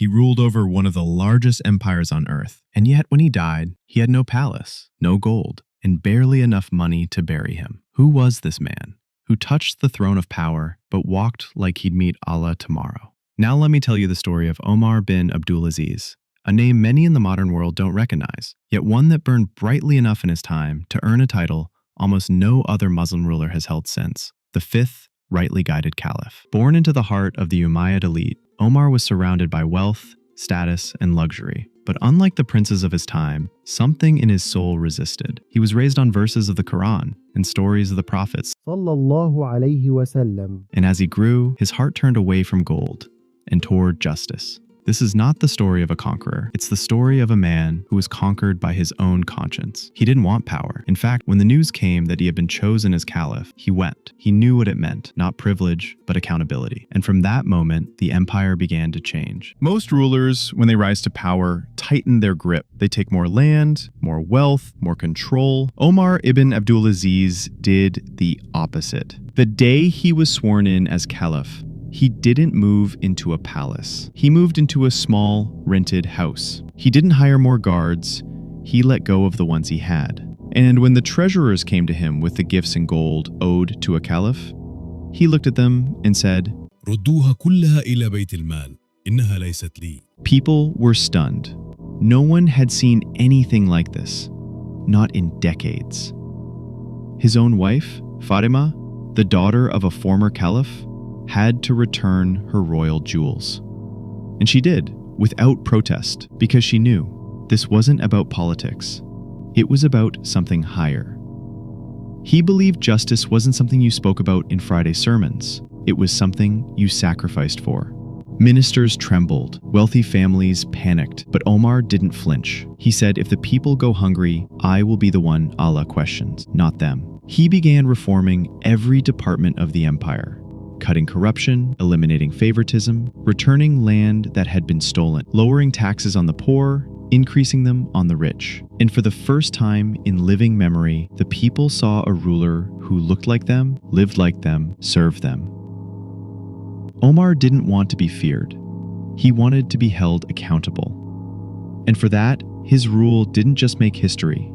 He ruled over one of the largest empires on earth, and yet when he died, he had no palace, no gold, and barely enough money to bury him. Who was this man who touched the throne of power but walked like he'd meet Allah tomorrow? Now let me tell you the story of Umar ibn Abdul Aziz, a name many in the modern world don't recognize, yet one that burned brightly enough in his time to earn a title almost no other Muslim ruler has held since, the fifth rightly guided caliph. Born into the heart of the Umayyad elite, Omar was surrounded by wealth, status, and luxury. But unlike the princes of his time, something in his soul resisted. He was raised on verses of the Quran and stories of the prophets. And as he grew, his heart turned away from gold and toward justice. This is not the story of a conqueror. It's the story of a man who was conquered by his own conscience. He didn't want power. In fact, when the news came that he had been chosen as caliph, he went. He knew what it meant, not privilege, but accountability. And from that moment, the empire began to change. Most rulers, when they rise to power, tighten their grip. They take more land, more wealth, more control. Umar ibn Abdul Aziz did the opposite. The day he was sworn in as caliph, he didn't move into a palace. He moved into a small, rented house. He didn't hire more guards. He let go of the ones he had. And when the treasurers came to him with the gifts and gold owed to a caliph, he looked at them and said, ردوها كلها إلى بيت المال. إنها ليست لي. People were stunned. No one had seen anything like this, not in decades. His own wife, Fatima, the daughter of a former caliph, had to return her royal jewels. And she did, without protest, because she knew this wasn't about politics. It was about something higher. He believed justice wasn't something you spoke about in Friday sermons. It was something you sacrificed for. Ministers trembled, wealthy families panicked, but Omar didn't flinch. He said, if the people go hungry, I will be the one Allah questions, not them. He began reforming every department of the empire. Cutting corruption, eliminating favoritism, returning land that had been stolen, lowering taxes on the poor, increasing them on the rich. And for the first time in living memory, the people saw a ruler who looked like them, lived like them, served them. Omar didn't want to be feared. He wanted to be held accountable. And for that, his rule didn't just make history,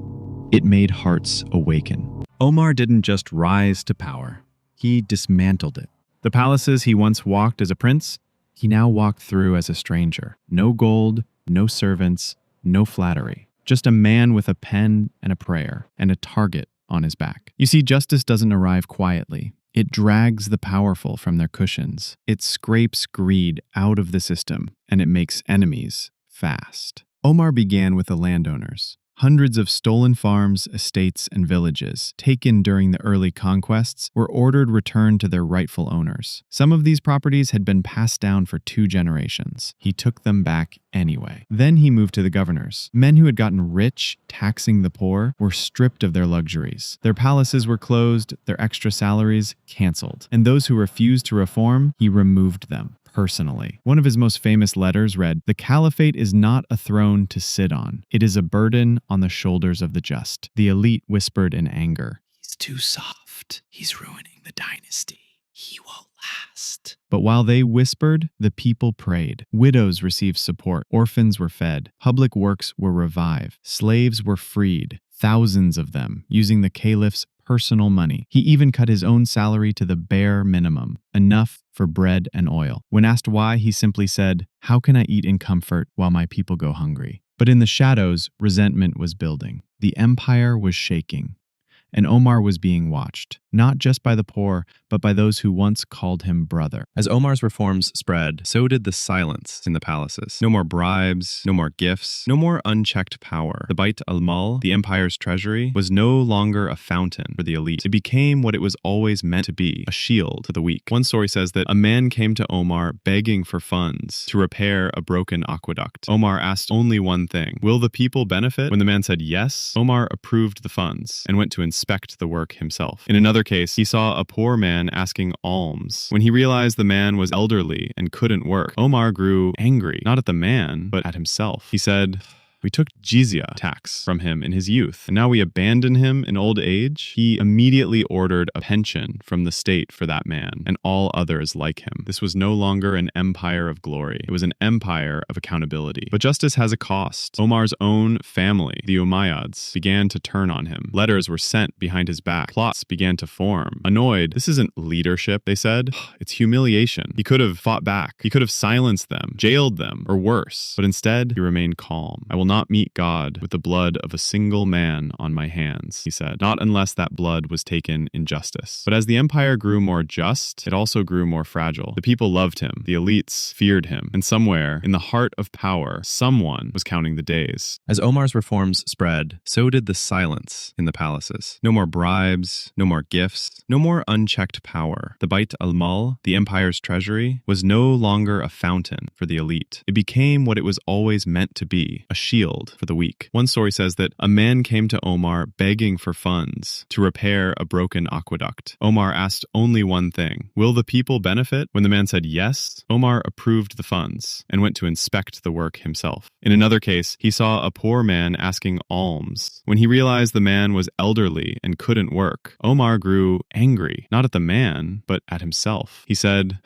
it made hearts awaken. Omar didn't just rise to power, he dismantled it. The palaces he once walked as a prince, he now walked through as a stranger. No gold, no servants, no flattery. Just a man with a pen and a prayer, and a target on his back. You see, justice doesn't arrive quietly. It drags the powerful from their cushions. It scrapes greed out of the system, and it makes enemies fast. Omar began with the landowners. Hundreds of stolen farms, estates, and villages, taken during the early conquests, were ordered returned to their rightful owners. Some of these properties had been passed down for 2 generations. He took them back anyway. Then he moved to the governors. Men who had gotten rich taxing the poor were stripped of their luxuries. Their palaces were closed, their extra salaries canceled. And those who refused to reform, he removed them. Personally. One of his most famous letters read, "The Caliphate is not a throne to sit on. It is a burden on the shoulders of the just." The elite whispered in anger, "He's too soft. He's ruining the dynasty. He won't last." But while they whispered, the people prayed. Widows received support. Orphans were fed. Public works were revived. Slaves were freed. Thousands of them, using the caliph's personal money. He even cut his own salary to the bare minimum, enough for bread and oil. When asked why, he simply said, "How can I eat in comfort while my people go hungry?" But in the shadows, resentment was building. The empire was shaking. And Omar was being watched, not just by the poor, but by those who once called him brother. As Omar's reforms spread, so did the silence in the palaces. No more bribes, no more gifts, no more unchecked power. The Bait al-Mal, the empire's treasury, was no longer a fountain for the elite. It became what it was always meant to be, a shield to the weak. One story says that a man came to Omar begging for funds to repair a broken aqueduct. Omar asked only one thing: will the people benefit? When the man said yes, Omar approved the funds and went to inspect the work himself. In another case, he saw a poor man asking alms. When he realized the man was elderly and couldn't work, Omar grew angry, not at the man, but at himself. He said, We took jizya tax from him in his youth, and now we abandon him in old age. He immediately ordered a pension from the state for that man and all others like him. This was no longer an empire of glory. It was an empire of accountability. But justice has a cost. Omar's own family, the Umayyads, began to turn on him. Letters were sent behind his back. Plots began to form. Annoyed, this isn't leadership, they said. It's humiliation. He could have fought back. He could have silenced them, jailed them, or worse. But instead, he remained calm. I will not meet God with the blood of a single man on my hands, he said, not unless that blood was taken in justice. But as the empire grew more just, it also grew more fragile. The people loved him. The elites feared him. And somewhere, in the heart of power, someone was counting the days. As Omar's reforms spread, so did the silence in the palaces. No more bribes, no more gifts, no more unchecked power. The Bait al-Mal, the empire's treasury, was no longer a fountain for the elite. It became what it was always meant to be, a shield for the weak. One story says that a man came to Omar begging for funds to repair a broken aqueduct. Omar asked only one thing: will the people benefit? When the man said yes, Omar approved the funds and went to inspect the work himself. In another case, he saw a poor man asking alms. When he realized the man was elderly and couldn't work, Omar grew angry, not at the man, but at himself. He said,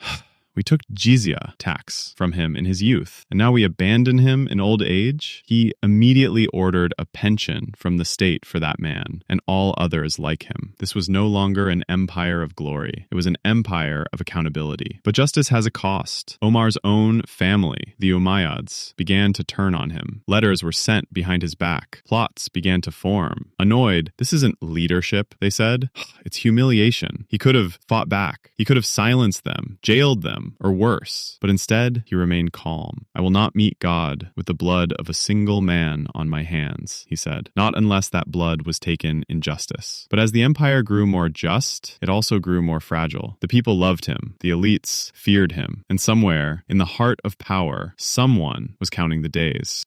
we took jizya tax from him in his youth, and now we abandon him in old age. He immediately ordered a pension from the state for that man and all others like him. This was no longer an empire of glory. It was an empire of accountability. But justice has a cost. Omar's own family, the Umayyads, began to turn on him. Letters were sent behind his back. Plots began to form. Annoyed, this isn't leadership, they said. It's humiliation. He could have fought back. He could have silenced them, jailed them, or worse. But instead, he remained calm. I will not meet God with the blood of a single man on my hands, he said, not unless that blood was taken in justice. But as the empire grew more just, it also grew more fragile. The people loved him. The elites feared him. And somewhere, in the heart of power, someone was counting the days.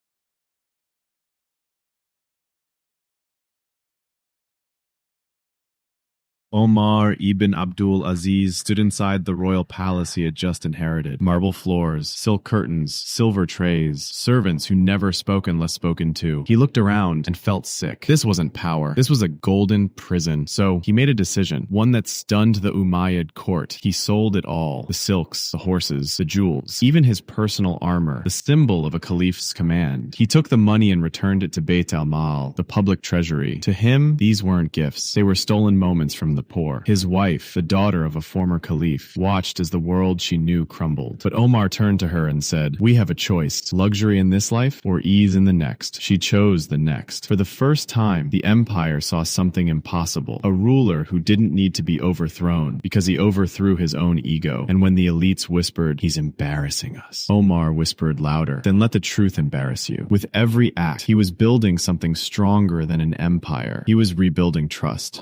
Umar ibn Abdul Aziz stood inside the royal palace he had just inherited. Marble floors, silk curtains, silver trays, servants who never spoke unless spoken to. He looked around and felt sick. This wasn't power. This was a golden prison. So he made a decision, one that stunned the Umayyad court. He sold it all. The silks, the horses, the jewels, even his personal armor, the symbol of a caliph's command. He took the money and returned it to Bait al-Mal, the public treasury. To him, these weren't gifts. They were stolen moments from the poor. His wife, the daughter of a former caliph, watched as the world she knew crumbled. But Omar turned to her and said, we have a choice, luxury in this life or ease in the next. She chose the next. For the first time, the empire saw something impossible, a ruler who didn't need to be overthrown because he overthrew his own ego. And when the elites whispered, he's embarrassing us, Omar whispered louder, then let the truth embarrass you. With every act, he was building something stronger than an empire. He was rebuilding trust.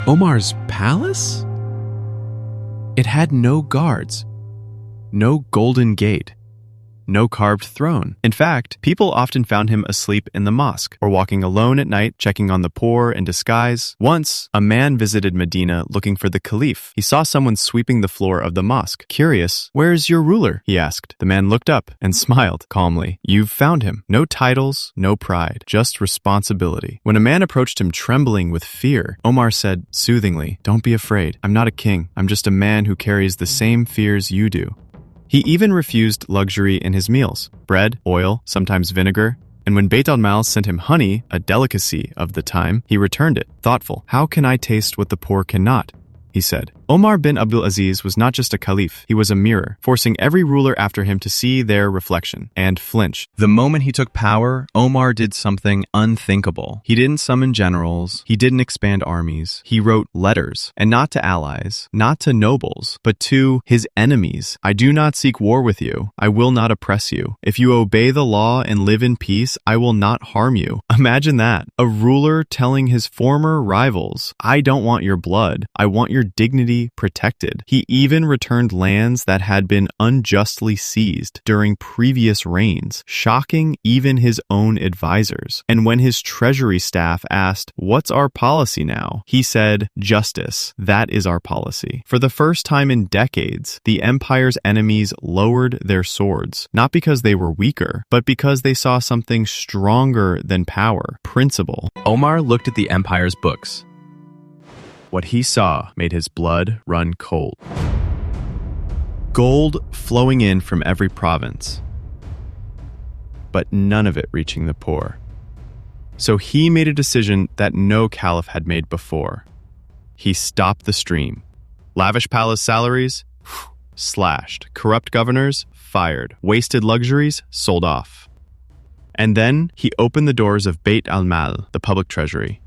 Omar's palace? It had no guards, no golden gate, no carved throne. In fact, people often found him asleep in the mosque or walking alone at night, checking on the poor in disguise. Once, a man visited Medina looking for the caliph. He saw someone sweeping the floor of the mosque. Curious, "Where's your ruler?" he asked. The man looked up and smiled calmly. "You've found him. No titles, no pride, just responsibility." When a man approached him trembling with fear, Omar said soothingly, "Don't be afraid. I'm not a king. I'm just a man who carries the same fears you do." He even refused luxury in his meals: bread, oil, sometimes vinegar. And when Bait al-Mal sent him honey, a delicacy of the time, he returned it, thoughtful. "How can I taste what the poor cannot?" he said. Umar ibn Abdul Aziz was not just a caliph, he was a mirror, forcing every ruler after him to see their reflection and flinch. The moment he took power, Omar did something unthinkable. He didn't summon generals, he didn't expand armies, he wrote letters, and not to allies, not to nobles, but to his enemies. I do not seek war with you, I will not oppress you. If you obey the law and live in peace, I will not harm you. Imagine that, a ruler telling his former rivals, I don't want your blood, I want your dignity protected. He even returned lands that had been unjustly seized during previous reigns, shocking even his own advisors. And when his treasury staff asked, what's our policy now? He said, justice, that is our policy. For the first time in decades, the empire's enemies lowered their swords, not because they were weaker, but because they saw something stronger than power, principle. Omar looked at the empire's books. What he saw made his blood run cold. Gold flowing in from every province, but none of it reaching the poor. So he made a decision that no caliph had made before. He stopped the stream. Lavish palace salaries? Slashed. Corrupt governors? Fired. Wasted luxuries? Sold off. And then he opened the doors of Bayt al-Mal, the public treasury.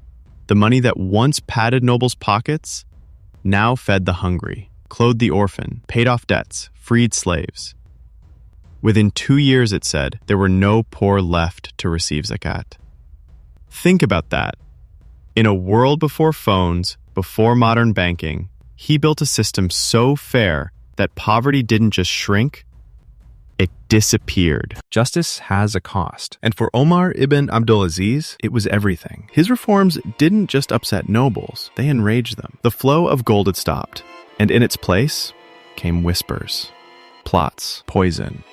The money that once padded nobles' pockets now fed the hungry, clothed the orphan, paid off debts, freed slaves. Within 2 years, it said, there were no poor left to receive zakat. Think about that. In a world before phones, before modern banking, he built a system so fair that poverty didn't just shrink, it disappeared. Justice has a cost. And for Umar ibn Abdul Aziz, it was everything. His reforms didn't just upset nobles, they enraged them. The flow of gold had stopped, and in its place came whispers, plots, poison.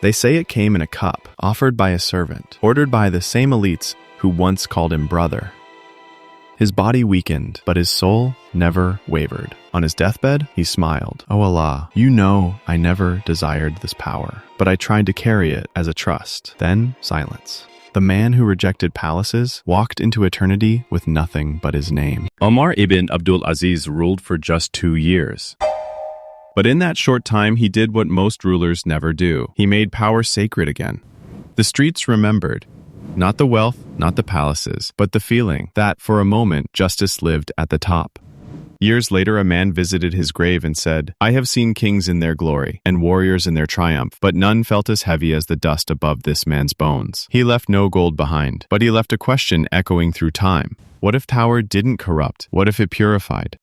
They say it came in a cup, offered by a servant, ordered by the same elites who once called him brother. His body weakened, but his soul never wavered. On his deathbed, he smiled. "Oh Allah, you know I never desired this power, but I tried to carry it as a trust." Then silence. The man who rejected palaces walked into eternity with nothing but his name. Umar ibn Abdul Aziz ruled for just 2 years. But in that short time, he did what most rulers never do. He made power sacred again. The streets remembered. Not the wealth, not the palaces, but the feeling that, for a moment, justice lived at the top. Years later, a man visited his grave and said, "I have seen kings in their glory, and warriors in their triumph, but none felt as heavy as the dust above this man's bones." He left no gold behind, but he left a question echoing through time. What if power didn't corrupt? What if it purified?